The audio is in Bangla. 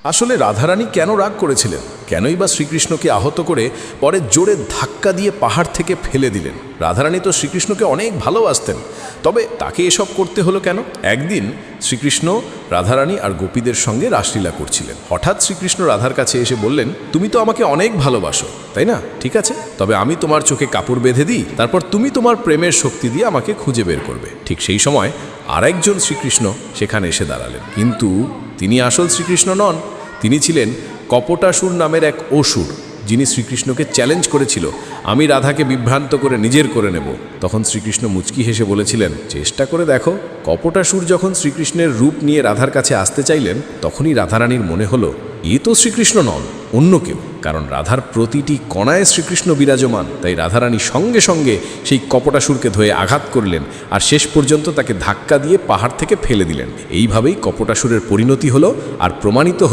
আসলে রাধারানী কেন রাগ করেছিলেন, কেনই বা শ্রীকৃষ্ণকে আহত করে পরে জোরে ধাক্কা দিয়ে পাহাড় থেকে ফেলে দিলেন? রাধারানী তো শ্রীকৃষ্ণকে অনেক ভালোবাসতেন, তবে তাকে এসব করতে হলো কেন? একদিন শ্রীকৃষ্ণ রাধারানী আর গোপীদের সঙ্গে রাসলীলা করছিলেন। হঠাৎ শ্রীকৃষ্ণ রাধার কাছে এসে বললেন, তুমি তো আমাকে অনেক ভালোবাসো, তাই না? ঠিক আছে, তবে আমি তোমার চোখে কাপড় বেঁধে দিই, তারপর তুমি তোমার প্রেমের শক্তি দিয়ে আমাকে খুঁজে বের করবে। ঠিক সেই সময় আরেকজন শ্রীকৃষ্ণ সেখানে এসে দাঁড়ালেন, কিন্তু তিনি আসল শ্রীকৃষ্ণ নন। তিনি ছিলেন কপটাসুর নামের এক অসুর, যিনি শ্রীকৃষ্ণকে চ্যালেঞ্জ করেছিল, আমি রাধাকে বিভ্রান্ত করে নিজের করে নেব। তখন শ্রীকৃষ্ণ মুচকি হেসে বলেছিলেন, চেষ্টা করে দেখো। কপটাসুর যখন শ্রীকৃষ্ণের রূপ নিয়ে রাধার কাছে আসতে চাইলেন, তখনই রাধারানীর মনে হলো এ তো শ্রীকৃষ্ণ নন, অন্য কেউ। কারণ রাধার প্রতিটি কণায় শ্রীকৃষ্ণ বিরাজমান। তাই রাধারানী সঙ্গে সঙ্গে সেই কপটাসুরকে ধরে আঘাত করলেন আর শেষ পর্যন্ত তাকে ধাক্কা দিয়ে পাহাড় থেকে ফেলে দিলেন। এইভাবেই কপটাসুরের পরিণতি হলো আর প্রমাণিত হলো